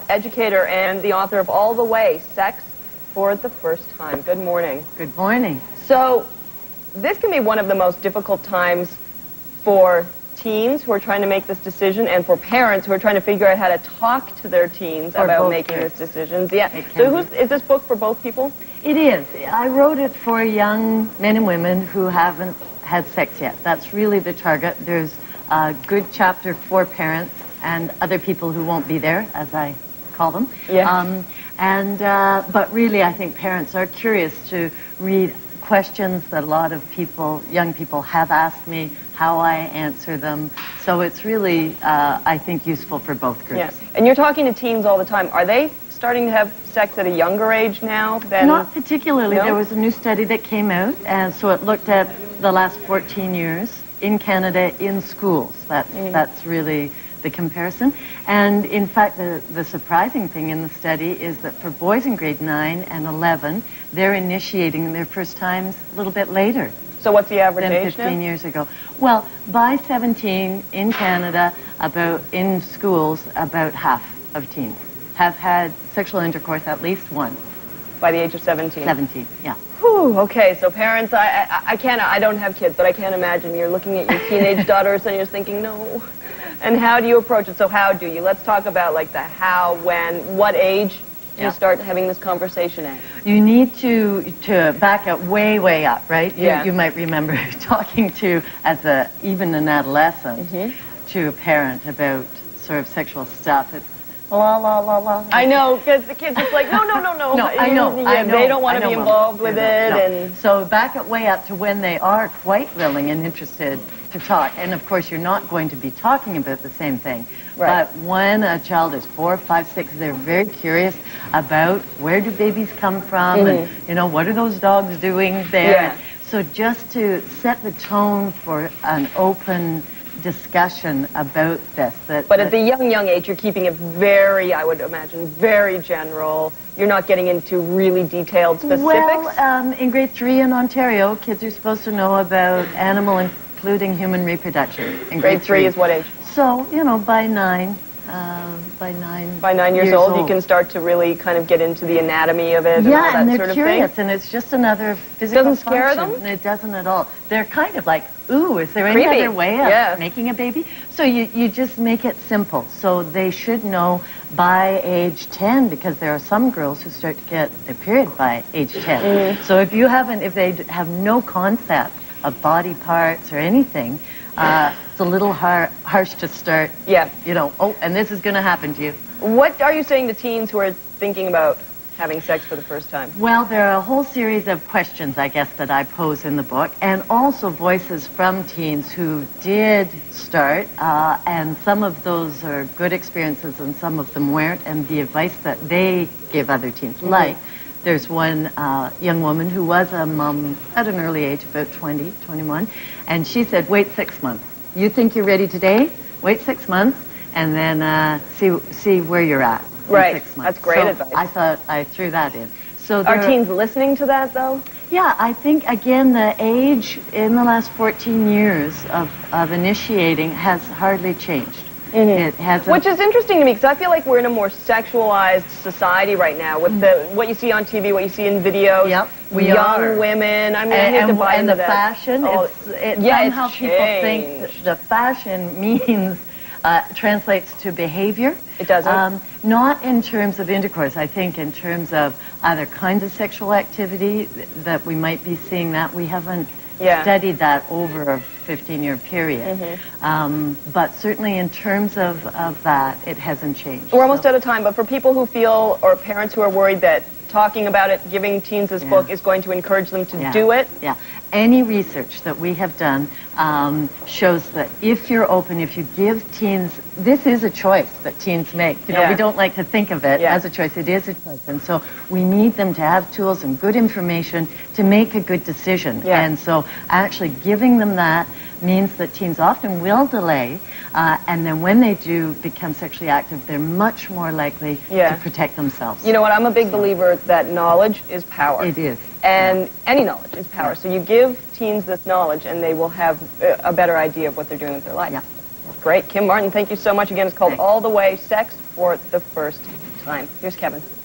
educator and the author of All the Way, Sex for the First Time. Good morning. Good morning. So, this can be one of the most difficult times for teens who are trying to make this decision and for parents who are trying to figure out how to talk to their teens about making this decision. Yeah. So is this book for both people? It is. I wrote it for young men and women who haven't had sex yet. That's really the target. There's a good chapter for parents and other people who won't be there, as I call them. Yeah. But really, I think parents are curious to read questions that a lot of people, young people, have asked me, how I answer them. So it's really, I think, useful for both groups. Yeah. And you're talking to teens all the time. Are they starting to have sex at a younger age now than... Not particularly. No? There was a new study that came out, and so it looked at the last 14 years in Canada in schools. That's really the comparison. And in fact, the surprising thing in the study is that for boys in grade 9 and 11, they're initiating their first times a little bit later. So what's the average age than 15 years ago. Well, by 17 in Canada, in schools, about half of teens have had sexual intercourse at least once. By the age of 17? 17, yeah. Whew, okay, so parents, I don't have kids, but I can't imagine you're looking at your teenage daughters and you're thinking, no. And how do you approach it? So how do you? Let's talk about like the how, when, what age you start having this conversation at. You need to back it way up, right? Yeah. You might remember talking to, even an adolescent, to a parent about sort of sexual stuff. It's la. I know, because the kids just like, no. No, I know. They don't want to be involved with it. No. And so back it way up to when they are quite willing and interested to talk. And of course, you're not going to be talking about the same thing. Right. But when a child is 4, 5, 6, they're very curious about where do babies come from and, you know, what are those dogs doing there? Yeah. So just to set the tone for an open discussion about this. But at the young age, you're keeping it very, I would imagine, very general. You're not getting into really detailed specifics? Well, in grade 3 in Ontario, kids are supposed to know about animal, including human reproduction. In grade 3 is what age? So, you know, by 9 years old, you can start to really kind of get into the anatomy of it and all that and they're sort of curious, thing. and it's just another physical Doesn't scare function. them? It doesn't at all. They're kind of like, ooh, is there any other way of making a baby? So you just make it simple. So they should know by age 10, because there are some girls who start to get their period by age 10. So if they have no concept of body parts or anything, it's a little harsh to start, you know, and this is going to happen to you. What are you saying to teens who are thinking about having sex for the first time? Well, there are a whole series of questions, I guess, that I pose in the book, and also voices from teens who did start, and some of those are good experiences and some of them weren't, and the advice that they give other teens. Like, there's one young woman who was a mom at an early age, about 20, 21, and she said, wait 6 months. You think you're ready today? Wait 6 months, and then see where you're at. Right, 6 months. that's great advice. I thought I threw that in. So are teens listening to that, though? Yeah, I think, again, the age in the last 14 years of initiating has hardly changed. It hasn't. Which is interesting to me, because I feel like we're in a more sexualized society right now with what you see on TV, what you see in videos. Yep, young women. I mean, I hate to buy into the fashion. Somehow people think the fashion means translates to behavior. It doesn't? Not in terms of intercourse. I think in terms of other kinds of sexual activity that we might be seeing that. We haven't studied that over a 15-year period. But certainly in terms of that, it hasn't changed. We're almost out of time, but for people who feel, or parents who are worried that talking about it, giving teens this book is going to encourage them to do it? Yeah. Any research that we have done shows that if you're open, if you give teens, this is a choice that teens make. You know, we don't like to think of it as a choice. It is a choice. And so we need them to have tools and good information to make a good decision. And so actually giving them that means that teens often will delay, and then when they do become sexually active, they're much more likely to protect themselves. You know what, I'm a big believer that knowledge is power. It is. And any knowledge is power. So you give teens this knowledge, and they will have a better idea of what they're doing with their life. Yeah. Great. Kim Martyn, thank you so much again. It's called All the Way, Sex for the First Time. time. Here's Kevin.